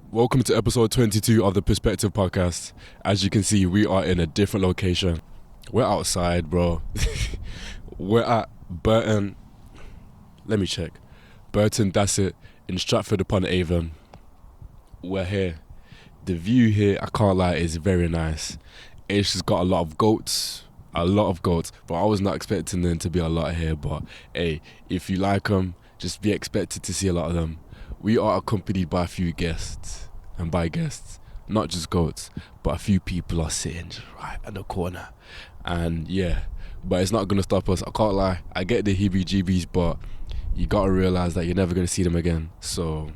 Welcome to episode 22 of the Perspective Podcast. As you can see, we are in a different location. We're outside, bro. We're at Burton. Let me check. Burton Dasset in Stratford upon Avon. We're here. The view here, I can't lie, is very nice. It's just got a lot of goats. But I was not expecting them to be a lot here. But hey, if you like them, just be expected to see a lot of them. We are accompanied by a few guests, and by guests, not just goats, but a few people are sitting just right at the corner. And yeah, but it's not gonna stop us. I can't lie, I get the heebie-jeebies, but you gotta realize that you're never gonna see them again. So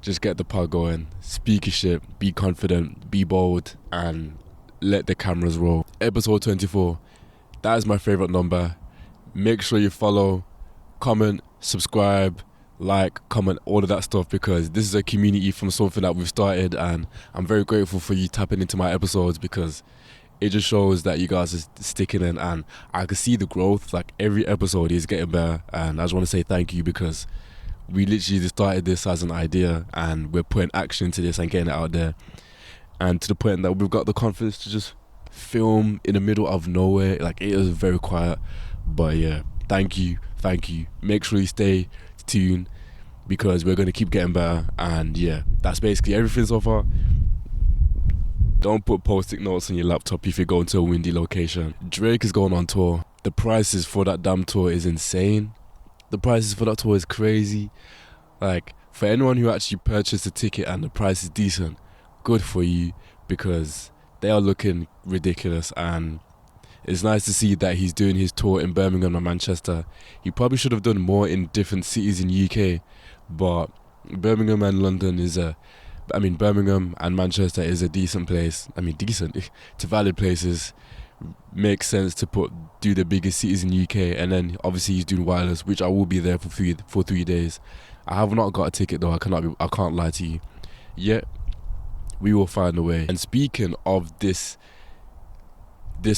just get the pod going, speak your shit, be confident, be bold, and let the cameras roll. Episode 24, that is my favorite number. Make sure you follow, comment, subscribe, like, comment, all of that stuff, because this is a community from something that we've started, and I'm very grateful for you tapping into my episodes, because it just shows that you guys are sticking in, and I can see the growth. Like, every episode is getting better, and I just want to say thank you, because we literally just started this as an idea, and we're putting action into this and getting it out there, and to the point that we've got the confidence to just film in the middle of nowhere. Like, it is very quiet, but yeah, thank you. Make sure you stay tuned, because we're going to keep getting better. And yeah, that's basically everything so far. Don't put post-it notes on your laptop if you're going to a windy location. Drake is going on tour. The prices for that damn tour is insane. The prices for that tour is crazy. Like, for anyone who actually purchased a ticket and the price is decent, good for you, because they are looking ridiculous. And it's nice to see that he's doing his tour in Birmingham and Manchester. He probably should have done more in different cities in UK, but Birmingham and Birmingham and Manchester is a decent place. Decent to valid places. Makes sense to do the biggest cities in UK, and then obviously he's doing wireless, which I will be there for 3 days. I have not got a ticket though. I can't lie to you. Yet we will find a way. And speaking of this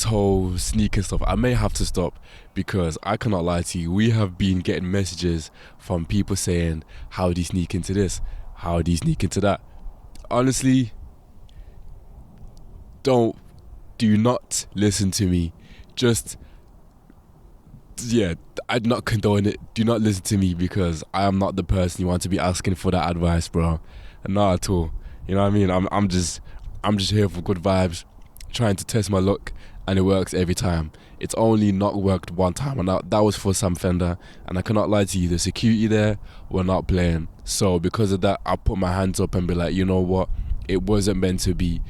whole sneaking stuff, I may have to stop, because I cannot lie to you, we have been getting messages from people saying, how do you sneak into this? How do you sneak into that? Honestly, do not listen to me. I'd not condone it. Do not listen to me, because I am not the person you want to be asking for that advice, bro. Not at all. You know what I mean? I'm just here for good vibes, trying to test my luck, and it works every time. It's only not worked one time, and that was for Sam Fender, and I cannot lie to you, the security there were not playing. So because of that, I put my hands up and be like, you know what, it wasn't meant to be,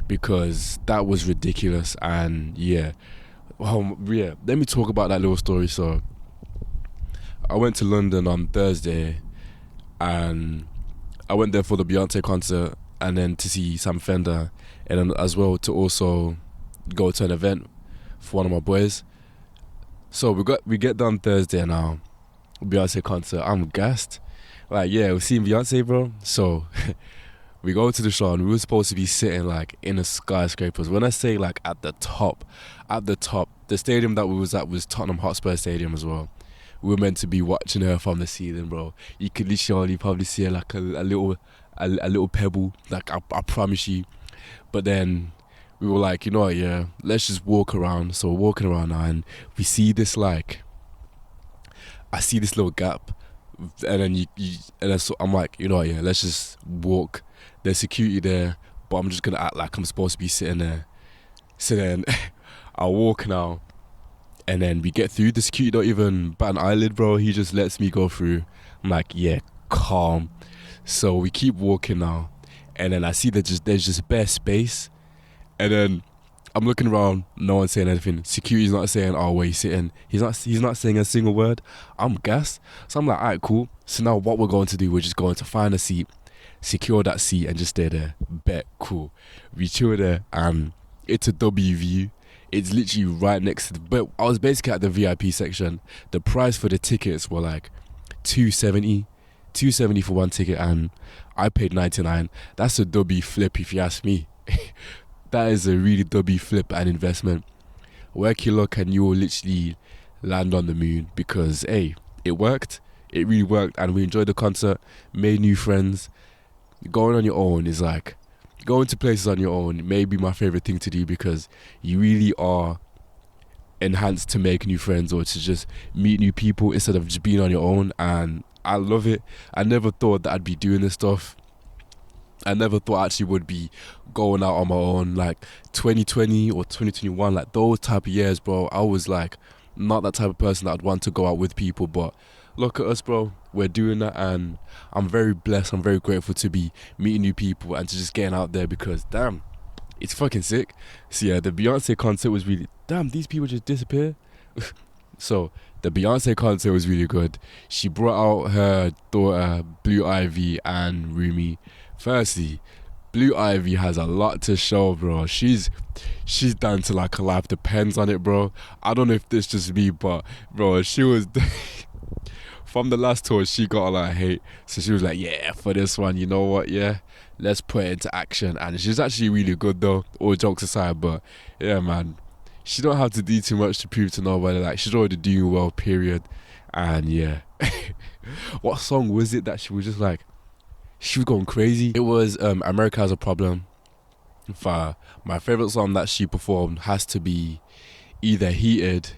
because that was ridiculous. And yeah, let me talk about that little story. So I went to London on Thursday, and I went there for the Beyonce concert, and then to see Sam Fender, and then as well to also go to an event for one of my boys. So we get done Thursday now, Beyonce concert. I'm gassed. Like, yeah, we're seeing Beyonce, bro. So we go to the show, and we were supposed to be sitting like in the skyscrapers. When I say like at the top, the stadium that we was at was Tottenham Hotspur Stadium as well. We were meant to be watching her from the ceiling, bro. You could literally probably see her like a little pebble. Like, I promise you. But then we were like, you know what, yeah, let's just walk around. So we're walking around now, and we see this, like, I see this little gap, and then so I'm like, you know what, yeah, let's just walk. There's security there, but I'm just gonna act like I'm supposed to be sitting there. So then I walk now, and then we get through. The security don't even bat an eyelid, bro. He just lets me go through. I'm like, yeah, calm. So we keep walking now, and then I see that there's just bare space. And then I'm looking around, no one's saying anything. Security's not saying, oh, where you sitting? He's not saying a single word. I'm gassed. So I'm like, alright, cool. So now what we're going to do, we're just going to find a seat, secure that seat, and just stay there. Bet, cool. We chill there, and it's a W view. It's literally right next to but I was basically at the VIP section. The price for the tickets were like $270 for one ticket, and I paid $99. That's a W flip if you ask me. That is a really W flip and investment. Work your luck, and you will literally land on the moon, because hey, it worked. It really worked, and we enjoyed the concert, made new friends. going on your own is like going to places on your own may be my favorite thing to do because you really are enhanced to make new friends or to just meet new people instead of just being on your own. And I love it. I never thought that I'd be doing this stuff. I never thought I actually would be going out on my own. Like 2020 or 2021, like those type of years, bro, I was like not that type of person that I'd want to go out with people. But look at us, bro, we're doing that, and I'm very blessed, I'm very grateful to be meeting new people and to just getting out there because damn, it's fucking sick. So yeah, the Beyonce concert was really, damn, these people just disappear. So the Beyonce concert was really good. She brought out her daughter Blue Ivy and Rumi. Firstly, Blue Ivy has a lot to show, bro. She's down to like her life depends on it, bro. I don't know if this just me, but bro, she was from the last tour she got a lot of hate. So she was like, yeah, for this one, you know what, yeah, let's put it into action. And she's actually really good though, all jokes aside. But yeah, man, she don't have to do too much to prove to nobody. Like, she's already doing well, period. And yeah. What song was it that she was just like, she was going crazy? It was America Has a Problem. My favorite song that she performed has to be either Heated,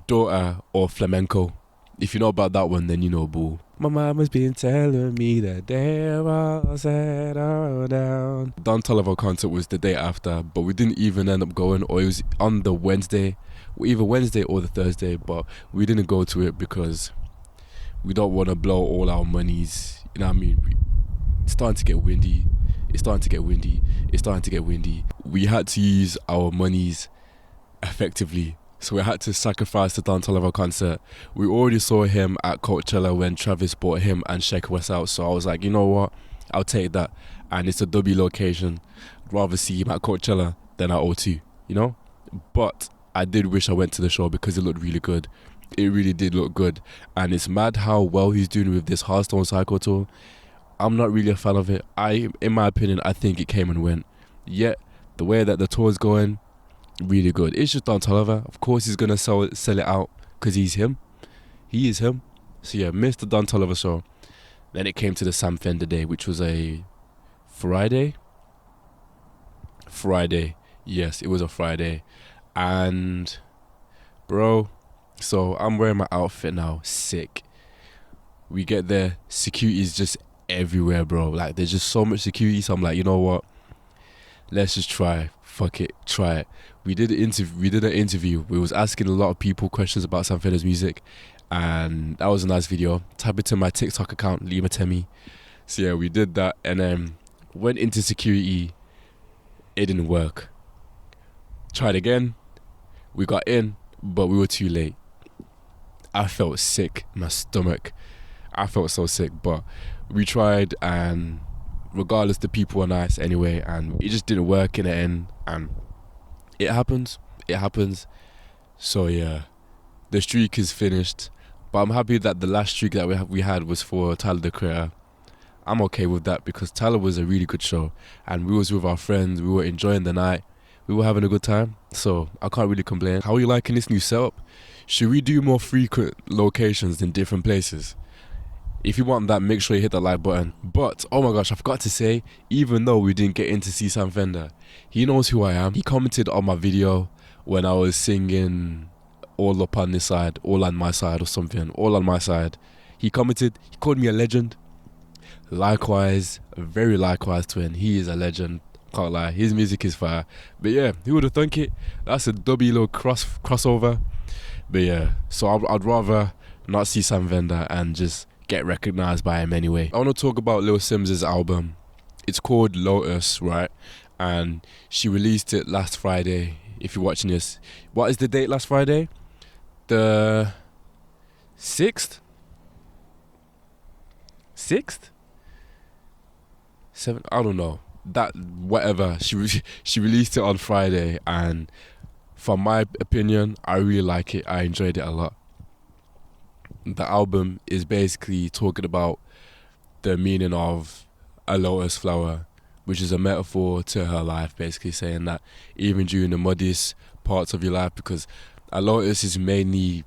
Daughter, or Flamenco. If you know about that one, then you know, boo. My mama's been telling me that they're all settled down. Don Toliver concert was the day after, but we didn't even end up going, or it was on the Wednesday, either Wednesday or the Thursday, but we didn't go to it because we don't want to blow all our monies. You know what I mean? It's starting to get windy. It's starting to get windy. It's starting to get windy. We had to use our monies effectively. So we had to sacrifice the Don Toliver concert. We already saw him at Coachella when Travis bought him and Sheck West out. So I was like, you know what? I'll take that. And it's a W location. I'd rather see him at Coachella than at O2, you know? But I did wish I went to the show because it looked really good. It really did look good. And it's mad how well he's doing with this Hearthstone Cycle tour. I'm not really a fan of it. In my opinion, I think it came and went. Yet, the way that the tour's going, really good. It's just Don Toliver. Of course he's gonna sell it out because he's him. He is him. So yeah, missed the Don Toliver show. Then it came to the Sam Fender day, which was a Friday. Yes, it was a Friday. And bro, so I'm wearing my outfit now. Sick. We get there, security is just everywhere, bro. Like, there's just so much security. So I'm like, you know what? Let's just try. Fuck it, try it. We did an interview. We was asking a lot of people questions about Sam Fender's music, and that was a nice video. Type it to my TikTok account, Lima Temi. So yeah, we did that, and then went into security. It didn't work. Tried again. We got in, but we were too late. I felt sick in my stomach. I felt so sick, but we tried, and regardless, the people were nice anyway, and it just didn't work in the end. And it happens. So yeah, the streak is finished, but I'm happy that the last streak that we had was for Tyler the Creator. I'm okay with that because Tyler was a really good show, and we was with our friends. We were enjoying the night. We were having a good time, so I can't really complain. How are you liking this new setup? Should we do more frequent locations in different places? If you want that, make sure you hit the like button. But, oh my gosh, I forgot to say, even though we didn't get in to see Sam Fender, he knows who I am. He commented on my video when I was singing All Up on This Side, All on My Side or something, All on My Side. He commented, he called me a legend. Likewise, very likewise twin. He is a legend, can't lie. His music is fire. But yeah, who would have thunk it? That's a W little crossover. But yeah, so I'd rather not see Sam Fender and just get recognized by him anyway. I want to talk about Lil Simz' album. It's called Lotus, right? And she released it last Friday. If you're watching this, what is the date last Friday? The 6th? 6th? 7th? I don't know. That, whatever. She released it on Friday, and from my opinion, I really like it. I enjoyed it a lot. The album is basically talking about the meaning of a lotus flower, which is a metaphor to her life, basically saying that even during the muddiest parts of your life, because a lotus is mainly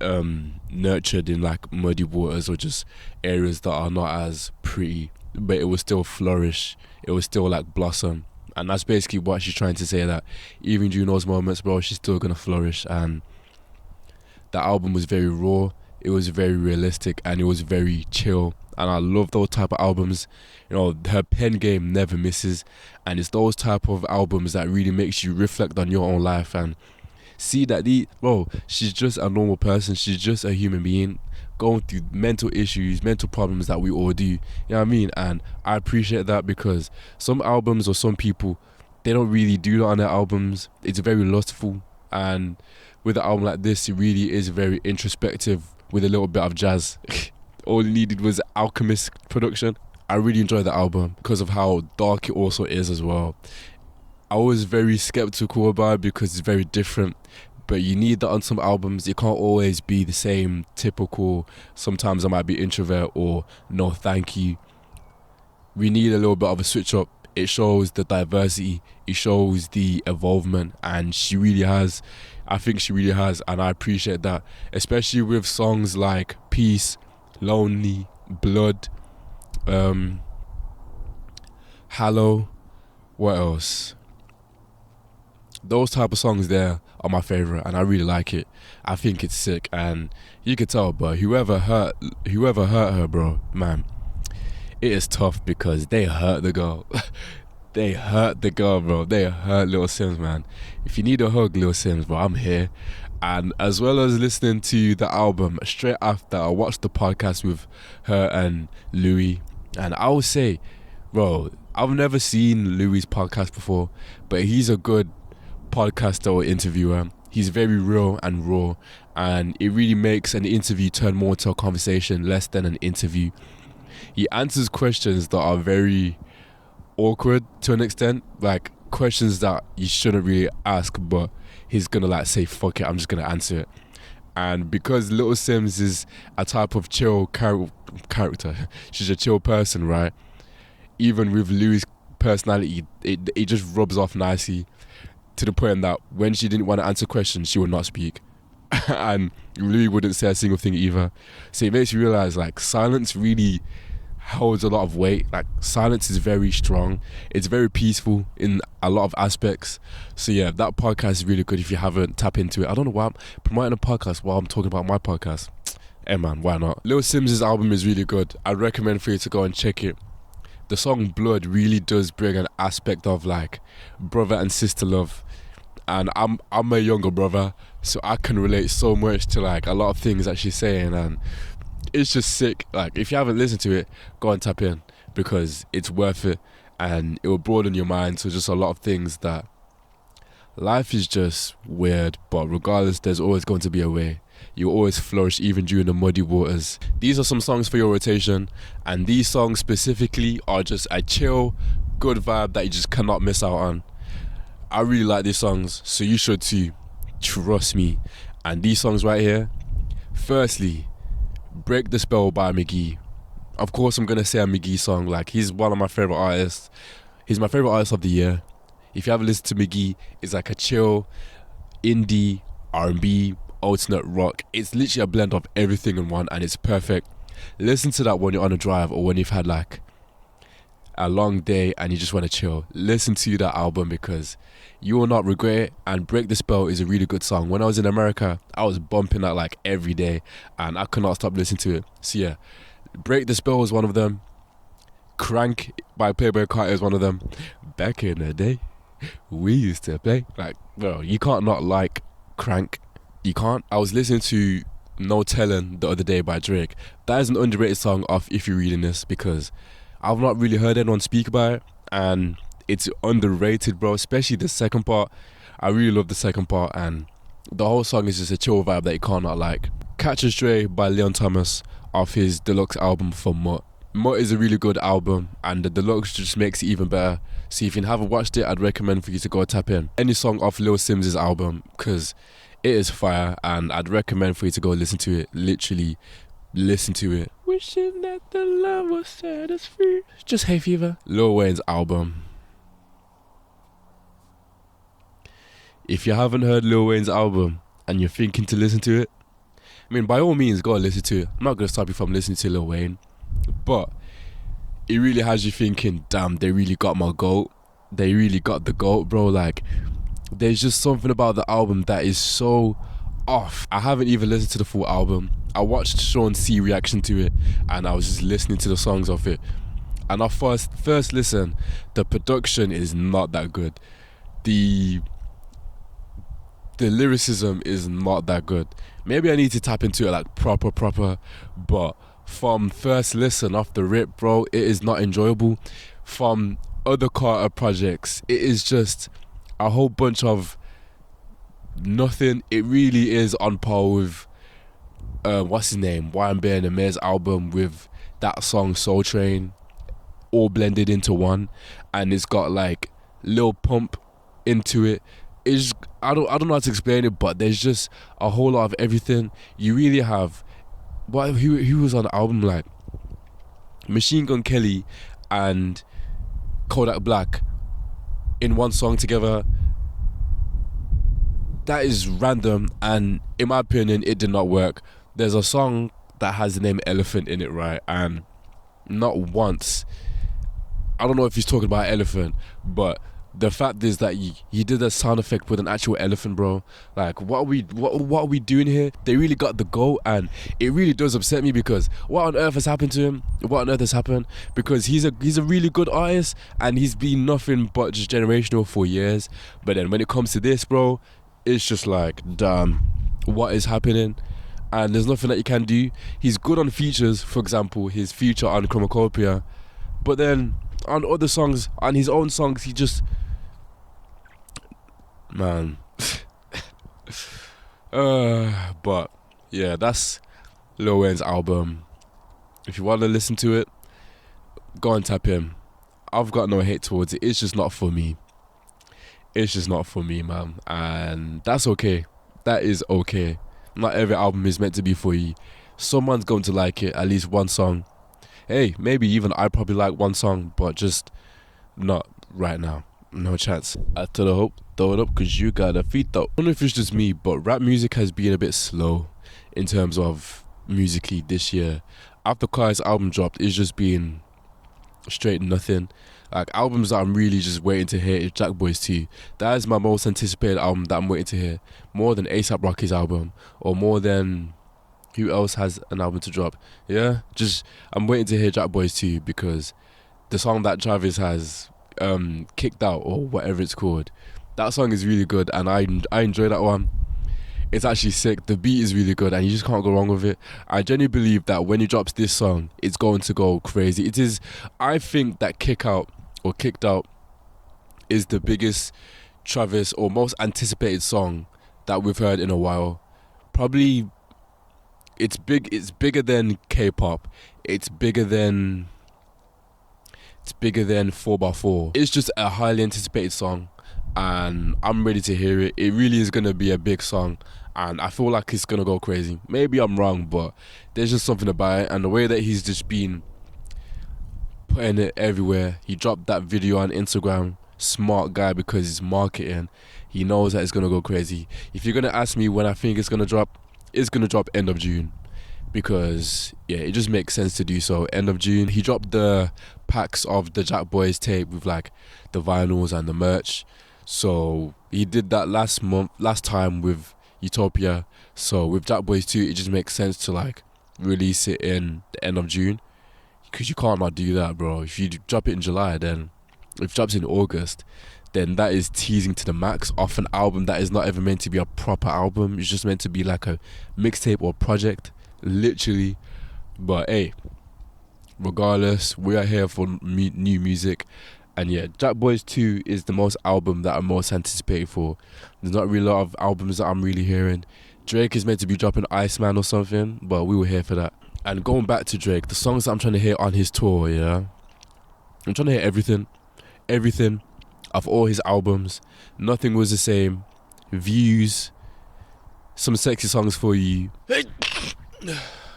nurtured in like muddy waters or just areas that are not as pretty, but it will still flourish. It will still like blossom. And that's basically what she's trying to say, that even during those moments, bro, she's still gonna flourish. And the album was very raw, it was very realistic, and it was very chill. And I love those type of albums. You know, her pen game never misses, and it's those type of albums that really makes you reflect on your own life and see that she's just a normal person. She's just a human being going through mental issues, mental problems that we all do. You know what I mean? And I appreciate that, because some albums or some people, they don't really do that on their albums. It's very lustful, and with an album like this, it really is very introspective with a little bit of jazz. All it needed was Alchemist production. I really enjoyed the album because of how dark it also is as well. I was very skeptical about it because it's very different, but you need that on some albums. It can't always be the same typical, sometimes I might be introvert or no thank you. We need a little bit of a switch up. It shows the diversity, it shows the involvement, and she really has. I think she really has, and I appreciate that, especially with songs like Peace, Lonely, Blood, Hallow, what else? Those type of songs there are my favourite, and I really like it. I think it's sick, and you can tell, but whoever hurt her, bro, man, it is tough because they hurt the girl. They hurt the girl, bro. They hurt Lil Simz, man. If you need a hug, Lil Simz, bro, I'm here. And as well as listening to the album, straight after I watched the podcast with her and Louis, and I would say, bro, I've never seen Louis' podcast before, but he's a good podcaster or interviewer. He's very real and raw, and it really makes an interview turn more into a conversation, less than an interview. He answers questions that are very awkward to an extent, like questions that you shouldn't really ask, but he's gonna like say, fuck it, I'm just gonna answer it. And because Little Simz is a type of chill character, she's a chill person, right? Even with Louis' personality, it just rubs off nicely, to the point that when she didn't want to answer questions, she would not speak. And Louis wouldn't say a single thing either. So it makes you realize, like, silence really holds a lot of weight. Like, silence is very strong. It's very peaceful in a lot of aspects. So yeah, that podcast is really good if you haven't tapped into it. I don't know why I'm promoting a podcast while I'm talking about my podcast. Hey man, why not? Lil Simz' album is really good. I'd recommend for you to go and check it. The song Blood really does bring an aspect of like brother and sister love. And I'm a younger brother, so I can relate so much to like a lot of things that she's saying, and it's just sick. Like, if you haven't listened to it, go and tap in, because it's worth it, and it will broaden your mind to just a lot of things. That life is just weird, but regardless, there's always going to be a way. You always flourish even during the muddy waters. These are some songs for your rotation, and these songs specifically are just a chill, good vibe that you just cannot miss out on. I really like these songs, so you should too. Trust me. And these songs right here, firstly, Break the Spell by McGee. Of course I'm gonna say a McGee song. Like, he's one of my favorite artists. He's my favorite artist of the year. If you haven't listened to McGee, it's like a chill indie R&B alternate rock. It's literally a blend of everything in one, and it's perfect. Listen to that when you're on a drive, or when you've had like a long day and you just want to chill. Listen to that album, because you will not regret it. And Break the Spell is a really good song. When I was in America, I was bumping that like every day, and I could not stop listening to it. So yeah, Break the Spell is one of them. Crank by Playboy Carter is one of them. Back in the day, we used to play. Like, bro, you can't not like Crank. You can't. I was listening to No Tellin' the other day by Drake. That is an underrated song off If You're Reading This, because I've not really heard anyone speak about it, and it's underrated, bro, especially the second part. I really love the second part, and the whole song is just a chill vibe that you can't not like. Catch a Stray by Leon Thomas off his deluxe album for Mutt. Mutt is a really good album, and the deluxe just makes it even better. So if you haven't watched it, I'd recommend for you to go tap in any song off Lil Simz' album, because it is fire, and I'd recommend for you to go listen to it. Literally listen to it. Wishing that the love was set us free. Just Hay Fever. Lil Wayne's album. If you haven't heard Lil Wayne's album and you're thinking to listen to it, I mean, by all means, go and listen to it. I'm not going to stop you from listening to Lil Wayne, but it really has you thinking, damn, they really got my goat. They really got the goat, bro. Like, there's just something about the album that is so off. I haven't even listened to the full album. I watched Sean C reaction to it, and I was just listening to the songs of it. And I first listen, the production is not that good. The lyricism is not that good. Maybe I need to tap into it like proper, but from first listen off the rip, bro, it is not enjoyable. From other Carter projects, it is just a whole bunch of nothing. It really is on par with what's his name, YMB and Amir's album, with that song Soul Train, all blended into one, and it's got like Lil Pump into it. It's, I don't know how to explain it, but there's just a whole lot of everything. You really have who was on the album, like Machine Gun Kelly and Kodak Black in one song together. That is random, and in my opinion, it did not work. There's a song that has the name Elephant in it, right? And not once, I don't know if he's talking about elephant, but the fact is that he did a sound effect with an actual elephant, bro. Like, what are we doing here? They really got the goal, and it really does upset me, because what on earth has happened to him? What on earth has happened? Because he's a really good artist, and he's been nothing but just generational for years. But then when it comes to this, bro, it's just like, damn, what is happening? And there's nothing that you can do. He's good on features, for example, his feature on Chromacopia, but then on other songs, on his own songs, he just, man. But yeah, that's Lil Wayne's album. If you want to listen to it, go and tap him. I've got no hate towards it. It's just not for me. It's just not for me, man. And that's okay. That is okay. Not every album is meant to be for you. Someone's going to like it, at least one song. Hey, maybe even I probably like one song, but just not right now. No chance. I tell the hope, throw it up, cause you got a feet though. I don't know if it's just me, but rap music has been a bit slow in terms of musically this year. After Kai's album dropped, it's just been straight nothing. Like, albums that I'm really just waiting to hear is Jack Boys 2. That is my most anticipated album that I'm waiting to hear. More than ASAP Rocky's album, or more than who else has an album to drop. Yeah, just I'm waiting to hear Jack Boys 2, because the song that Travis has kicked out, or whatever it's called, that song is really good, and I enjoy that one. It's actually sick. The beat is really good, and you just can't go wrong with it. I genuinely believe that when he drops this song, it's going to go crazy. It is. I think that Kicked Out is the biggest Travis or most anticipated song that we've heard in a while. Probably, it's big. It's bigger than K-pop. It's bigger than 4x4. It's just a highly anticipated song, and I'm ready to hear it. It really is gonna be a big song, and I feel like it's gonna go crazy. Maybe I'm wrong, but there's just something about it, and the way that he's just been putting it everywhere. He dropped that video on Instagram. Smart guy, because he's marketing. He knows that it's gonna go crazy. If you're gonna ask me when I think it's gonna drop end of June, because yeah, it just makes sense to do so. End of June. He dropped the packs of the Jack Boys tape with like the vinyls and the merch. So he did that last time with Utopia. So with Jack Boys 2, it just makes sense to like release it in the end of June, because you can't not do that, bro. If you drop it in July, then if it drops in August, then that is teasing to the max off an album that is not ever meant to be a proper album. It's just meant to be like a mixtape or project, literally. But hey, regardless, we are here for new music. And yeah, Jack Boys 2 is the most album that I'm most anticipated for. There's not really a lot of albums that I'm really hearing. Drake is meant to be dropping Iceman or something, but we were here for that. And going back to Drake, the songs that I'm trying to hear on his tour, yeah, I'm trying to hear everything of all his albums. Nothing Was the Same, Views, some sexy songs for you.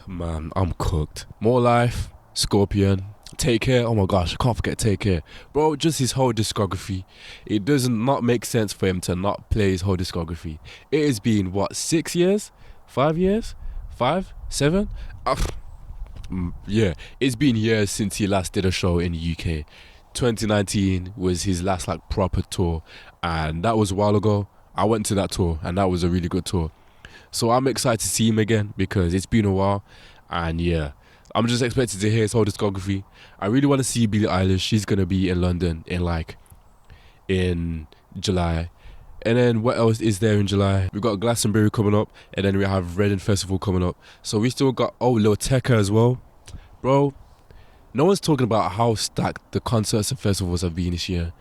Man, I'm cooked. More Life, Scorpion, Take Care. Oh my gosh, I can't forget Take Care. Bro, just his whole discography. It does not make sense for him to not play his whole discography. It has been, what, 6 years? 5 years? 5? 7? Yeah, it's been years since he last did a show in the UK. 2019 was his last like proper tour, and that was a while ago. I went to that tour, and that was a really good tour. So I'm excited to see him again because it's been a while, and yeah, I'm just expected to hear his whole discography. I really want to see Billie Eilish. She's gonna be in London in July. And then what else is there in July? We've got Glastonbury coming up, and then we have Reading Festival coming up. So we still got Lil Tecca as well. Bro, no one's talking about how stacked the concerts and festivals have been this year.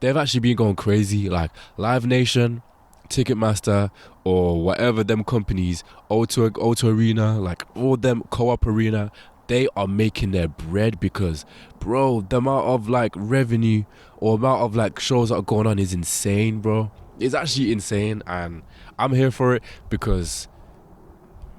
They've actually been going crazy. Like Live Nation, Ticketmaster, or whatever them companies, O2 Arena, like all them Co-op Arena, they are making their bread because, bro, the amount of like revenue or amount of like shows that are going on is insane, bro. It's actually insane, and I'm here for it because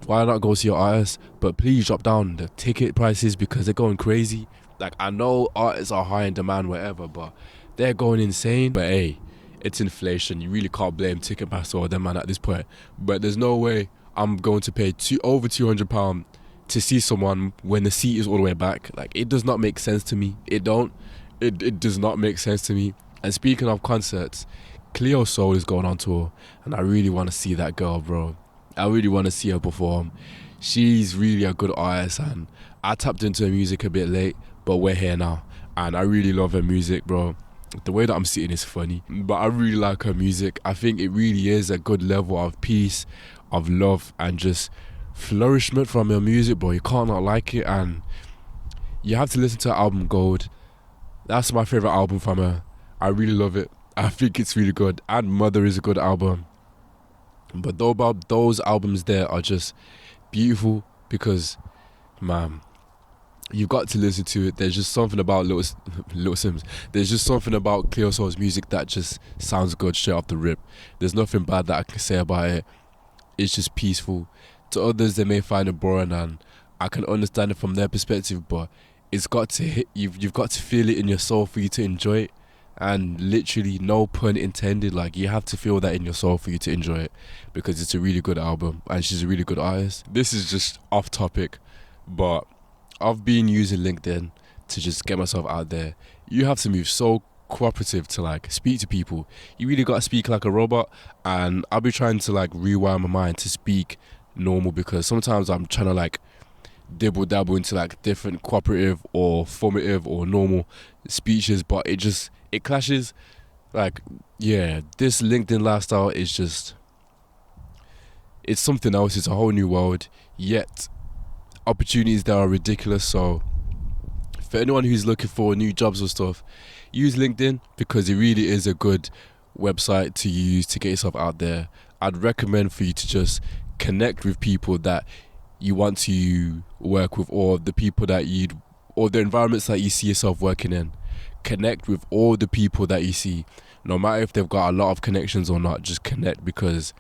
why not go see your artists? But please drop down the ticket prices because they're going crazy. Like, I know artists are high in demand, whatever, but they're going insane. But hey, it's inflation. You really can't blame Ticketmaster or them man at this point. But there's no way I'm going to pay over £200 to see someone when the seat is all the way back. Like, it does not make sense to me. It does not make sense to me. And speaking of concerts, Cleo Soul is going on tour, and I really want to see that girl, bro. I really want to see her perform. She's really a good artist, and I tapped into her music a bit late, but we're here now, and I really love her music, bro. The way that I'm sitting is funny, but I really like her music. I think it really is a good level of peace, of love, and just flourishment from her music, bro. You can't not like it, and you have to listen to her album Gold. That's my favorite album from her. I really love it. I think it's really good, and Mother is a good album. But though about those albums there are just beautiful because, man, you've got to listen to it. There's just something about Lil Simz. There's just something about Cleo Soul's music that just sounds good straight off the rip. There's nothing bad that I can say about it. It's just peaceful. To others, they may find it boring, and I can understand it from their perspective, but it's got to hit you've got to feel it in your soul for you to enjoy it. And literally, no pun intended, like, you have to feel that in your soul for you to enjoy it, because it's a really good album and she's a really good artist. This is just off topic, but I've been using LinkedIn to just get myself out there. You have to move so cooperative to like speak to people. You really got to speak like a robot, and I'll be trying to like rewire my mind to speak normal, because sometimes I'm trying to like dibble dabble into like different cooperative or formative or normal speeches, but it clashes. Like, yeah, this LinkedIn lifestyle is just, it's something else. It's a whole new world, yet opportunities that are ridiculous. So for anyone who's looking for new jobs or stuff, use LinkedIn, because it really is a good website to use to get yourself out there. I'd recommend for you to just connect with people that you want to work with, or the people that or the environments that you see yourself working in. Connect with all the people that you see, no matter if they've got a lot of connections or not. Just connect, because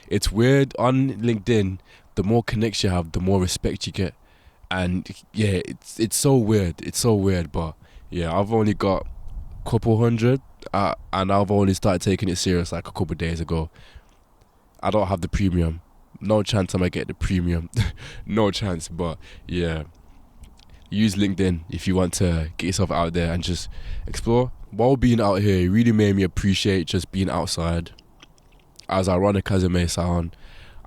it's weird on LinkedIn. The more connects you have, the more respect you get, and yeah, it's so weird. It's so weird, but yeah, I've only got a couple hundred, and I've only started taking it serious like a couple of days ago. I don't have the premium. No chance I might get the premium. No chance, but yeah. Use LinkedIn if you want to get yourself out there and just explore. While being out here, it really made me appreciate just being outside. As ironic as it may sound,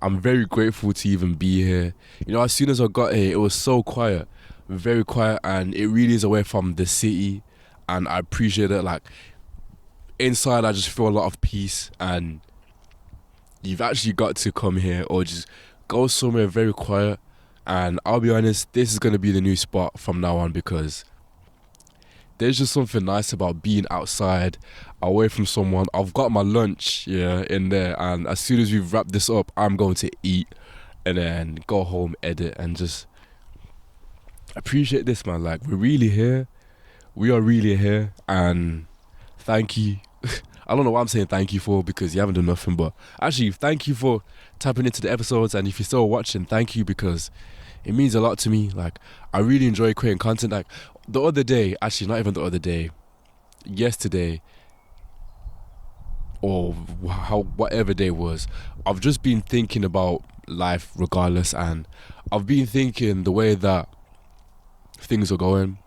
I'm very grateful to even be here. You know, as soon as I got here, it was so quiet, very quiet, and it really is away from the city, and I appreciate it. Like, inside, I just feel a lot of peace, and you've actually got to come here or just go somewhere very quiet. And I'll be honest, this is going to be the new spot from now on, because there's just something nice about being outside, away from someone. I've got my lunch, in there, and as soon as we've wrapped this up, I'm going to eat and then go home, edit, and just appreciate this, man. Like, we're really here. We are really here, and thank you. I don't know what I'm saying thank you for, because you haven't done nothing, but actually, thank you for tapping into the episodes, and if you're still watching, thank you, because it means a lot to me. Like, I really enjoy creating content. Like, the other day, actually not even the other day, yesterday, or whatever day it was, I've just been thinking about life regardless, and I've been thinking the way that things are going.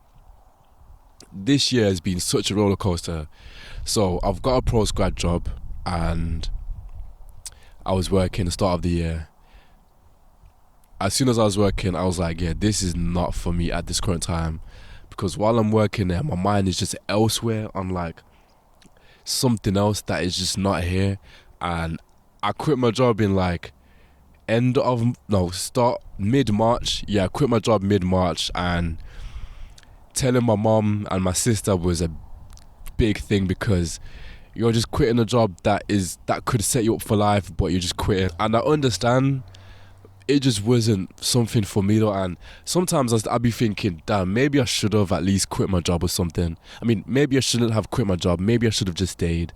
This year has been such a roller coaster. So I've got a postgrad job, and I was working the start of the year. As soon as I was working, I was like, yeah, this is not for me at this current time, because while I'm working there, my mind is just elsewhere on like something else that is just not here. And I quit my job in like start mid-March. Yeah, I quit my job mid-March, and telling my mom and my sister was a big thing, because you're just quitting a job that could set you up for life, but you're just quitting. And I understand it just wasn't something for me though. And sometimes I'd be thinking, damn, maybe I should have at least quit my job or something. I mean, maybe I shouldn't have quit my job. Maybe I should have just stayed,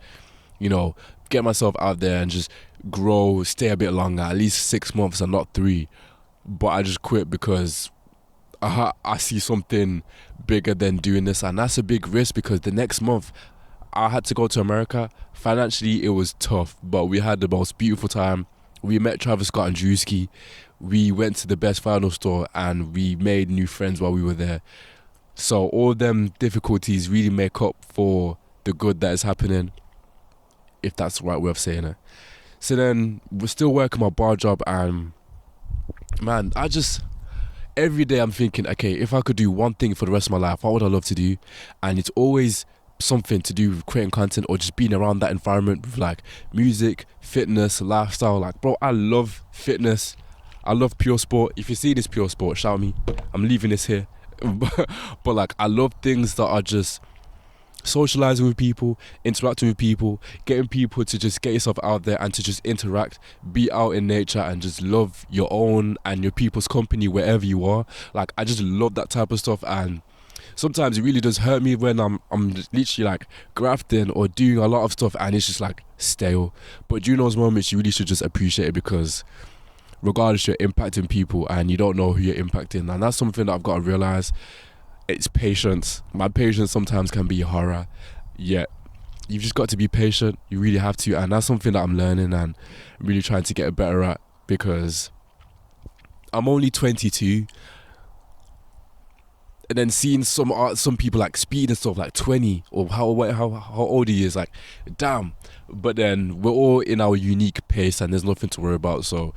get myself out there and just grow, stay a bit longer, at least 6 months and not 3. But I just quit because I see something bigger than doing this, and that's a big risk, because the next month I had to go to America. Financially, it was tough, but we had the most beautiful time. We met Travis Scott and Drewski. We went to the best vinyl store, and we made new friends while we were there. So all them difficulties really make up for the good that is happening, if that's the right way of saying it. So then we're still working my bar job, and man, every day I'm thinking, okay, if I could do one thing for the rest of my life, what would I love to do? And it's always something to do with creating content or just being around that environment with like music, fitness, lifestyle. Like, bro, I love fitness. I love pure sport. If you see this pure sport, shout me. I'm leaving this here. But like, I love things that are just socializing with people, interacting with people, getting people to just get yourself out there and to just interact, be out in nature, and just love your own and your people's company wherever you are. Like, I just love that type of stuff. And sometimes it really does hurt me when I'm just literally like grafting or doing a lot of stuff and it's just like stale. But during those moments, you really should just appreciate it, because regardless, you're impacting people and you don't know who you're impacting. And that's something that I've got to realize. It's patience. My patience sometimes can be horror. Yet you've just got to be patient. You really have to. And that's something that I'm learning and really trying to get better at, because I'm only 22. And then seeing some people like Speed and stuff like 20, or how old he is, like, damn. But then we're all in our unique pace and there's nothing to worry about. So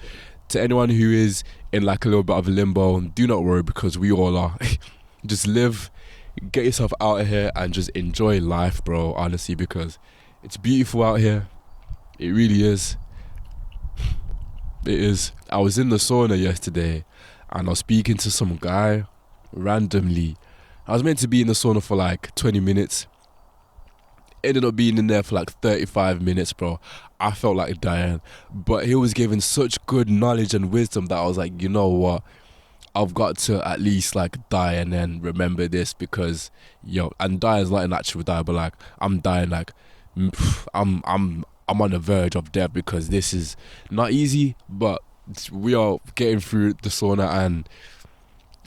to anyone who is in like a little bit of a limbo, do not worry, because we all are. Just live, get yourself out of here and just enjoy life, bro, honestly, because it's beautiful out here. It really is. It is. I was in the sauna yesterday and I was speaking to some guy randomly. I was meant to be in the sauna for like 20 minutes. Ended up being in there for like 35 minutes, bro. I felt like dying. But he was giving such good knowledge and wisdom that I was like, you know what? I've got to at least like die and then remember this, because and die is not an actual die, but like I'm dying, like I'm on the verge of death, because this is not easy, but we are getting through the sauna, and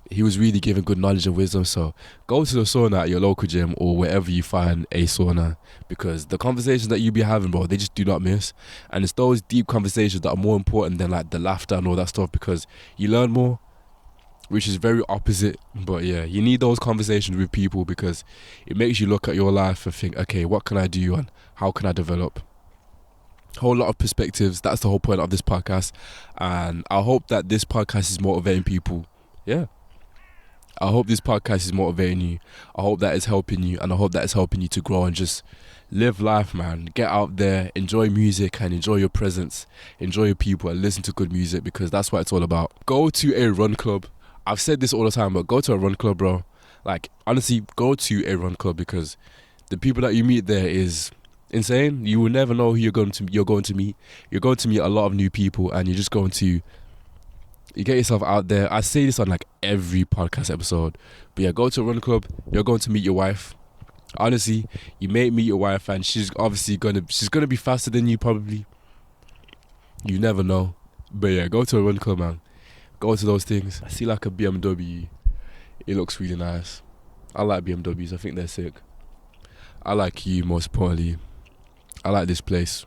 he was really giving good knowledge and wisdom. So go to the sauna at your local gym or wherever you find a sauna, because the conversations that you be having, bro, they just do not miss. And it's those deep conversations that are more important than like the laughter and all that stuff, because you learn more, which is very opposite. But yeah, you need those conversations with people, because it makes you look at your life and think, okay, what can I do and how can I develop? Whole lot of perspectives. That's the whole point of this podcast, and I hope that this podcast is motivating people. Yeah, I hope this podcast is motivating you. I hope that it's helping you, and I hope that it's helping you to grow and just live life, man. Get out there, enjoy music and enjoy your presence, enjoy your people and listen to good music, because that's what it's all about. Go to a run club. I've said this all the time, but go to a run club, bro. Like, honestly, go to a run club, because the people that you meet there is insane. You will never know who you're going to meet. You're going to meet a lot of new people, and you're just going to get yourself out there. I say this on like every podcast episode, but yeah, go to a run club. You're going to meet your wife. Honestly, you may meet your wife, and she's obviously gonna be faster than you, probably. You never know. But yeah, go to a run club, man. Go to those things. I see like a BMW. It looks really nice. I like BMWs. I think they're sick. I like you, most importantly. I like this place.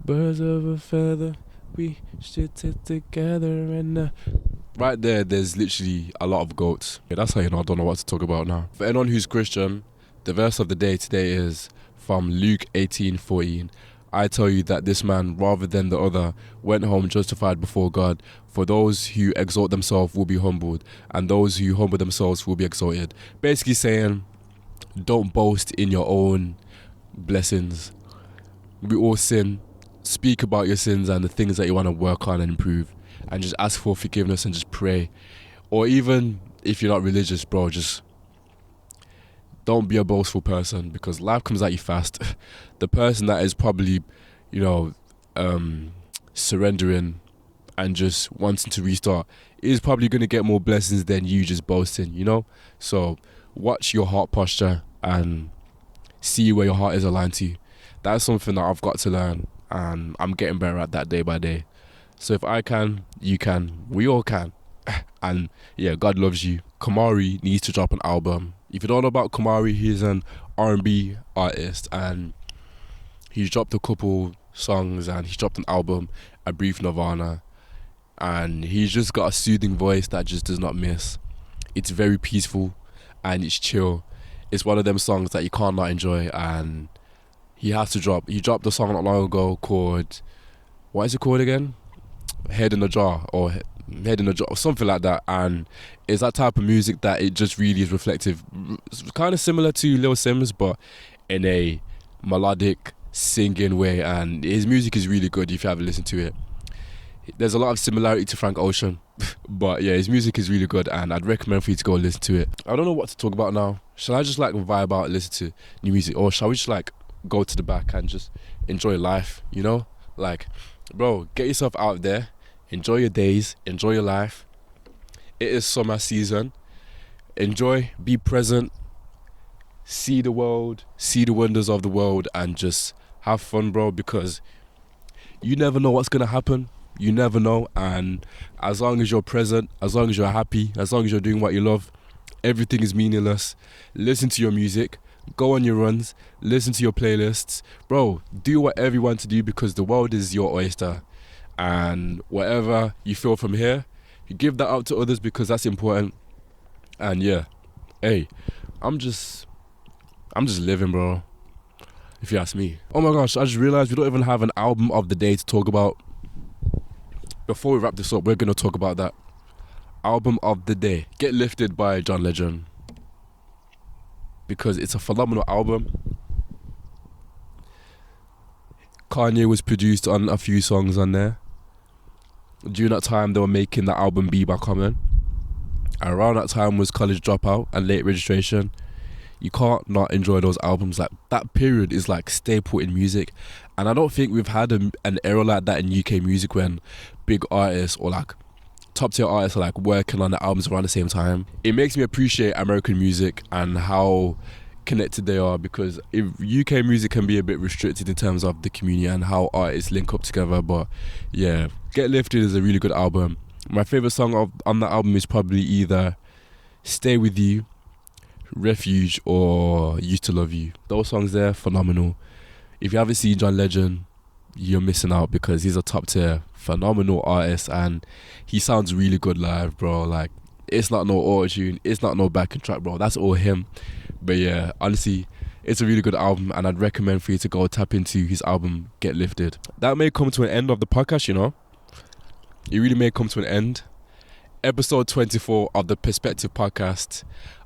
Birds of a feather, we should sit together and Right there's literally a lot of goats. Yeah, that's how you know I don't know what to talk about now. For anyone who's Christian, the verse of the day today is from Luke 18:14. I tell you that this man, rather than the other, went home justified before God. For those who exalt themselves will be humbled, and those who humble themselves will be exalted. Basically saying, don't boast in your own blessings. We all sin. Speak about your sins and the things that you want to work on and improve, and just ask for forgiveness and just pray. Or even if you're not religious, bro, just don't be a boastful person, because life comes at you fast. The person that is probably, you know, surrendering and just wanting to restart is probably going to get more blessings than you just boasting, you know? So watch your heart posture and see where your heart is aligned to. That's something that I've got to learn, and I'm getting better at that day by day. So if I can, you can, we all can. And yeah, God loves you. Kamari needs to drop an album. If you don't know about Kamari, he's an R&B artist, and he's dropped a couple songs and he's dropped an album, A Brief Nirvana, and he's just got a soothing voice that just does not miss. It's very peaceful and it's chill. It's one of them songs that you can't not enjoy, and he dropped a song not long ago called, what is it called again? Head in a Jar, or Head in a Jar, or something like that. And it's that type of music that it just really is reflective. It's kind of similar to Lil Simz, but in a melodic singing way, and his music is really good if you haven't listened to it. There's a lot of similarity to Frank Ocean, but yeah, his music is really good, and I'd recommend for you to go listen to it. I don't know what to talk about now. Shall I just like vibe out and listen to new music, or shall we just like go to the back and just enjoy life, you know? Like, bro, get yourself out there, enjoy your days, enjoy your life. It is summer season. Enjoy, be present, see the world, see the wonders of the world, and just have fun, bro, because you never know what's gonna happen. You never know, and as long as you're present, as long as you're happy, as long as you're doing what you love, everything is meaningless. Listen to your music, go on your runs, listen to your playlists, bro. Do whatever you want to do, because the world is your oyster, and whatever you feel from here, you give that out to others, because that's important. And yeah, hey, I'm just living, bro, if you ask me. Oh my gosh, I just realized we don't even have an album of the day to talk about. Before we wrap this up, we're going to talk about that. Album of the day, Get Lifted by John Legend, because it's a phenomenal album. Kanye was produced on a few songs on there. During that time, they were making the album Be by Common. Around that time was College Dropout and Late Registration. You can't not enjoy those albums. Like, that period is like staple in music, and I don't think we've had an era like that in UK music, when big artists or like top tier artists are like working on the albums around the same time. It makes me appreciate American music and how connected they are, because if UK music can be a bit restricted in terms of the community and how artists link up together. But yeah, Get Lifted is a really good album. My favourite song on that album is probably either Stay With You, Refuge, or Used to Love You. Those songs there, phenomenal. If you haven't seen John Legend, you're missing out, because he's a top tier, phenomenal artist, and he sounds really good live, bro. Like, it's not no auto-tune, it's not no backing track, bro. That's all him. But yeah, honestly, it's a really good album, and I'd recommend for you to go tap into his album, Get Lifted. That may come to an end of the podcast, you know. It really may come to an end. Episode 24 of the Perspective Podcast.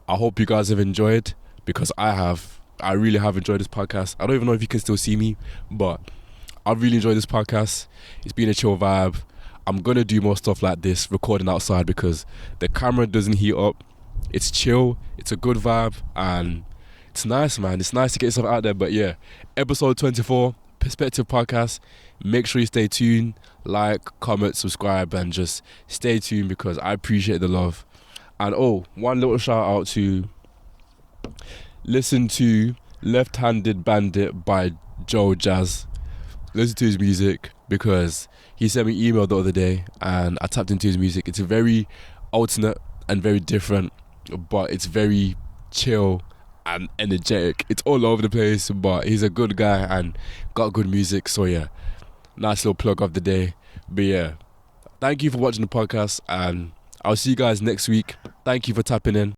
I hope you guys have enjoyed, because I have. I really have enjoyed this podcast. I don't even know if you can still see me, but I've really enjoyed this podcast. It's been a chill vibe. I'm going to do more stuff like this, recording outside, because the camera doesn't heat up. It's chill. It's a good vibe, and it's nice, man. It's nice to get yourself out there. But yeah, episode 24, Perspective Podcast. Make sure you stay tuned. Like, comment, subscribe, and just stay tuned, because I appreciate the love. And one little shout out to listen to Left-Handed Bandit by Joe Jazz. Listen to his music, because he sent me an email the other day and I tapped into his music. It's very alternate and very different, but it's very chill and energetic. It's all over the place, but he's a good guy and got good music. So yeah, nice little plug of the day. But yeah, thank you for watching the podcast, and I'll see you guys next week. Thank you for tapping in.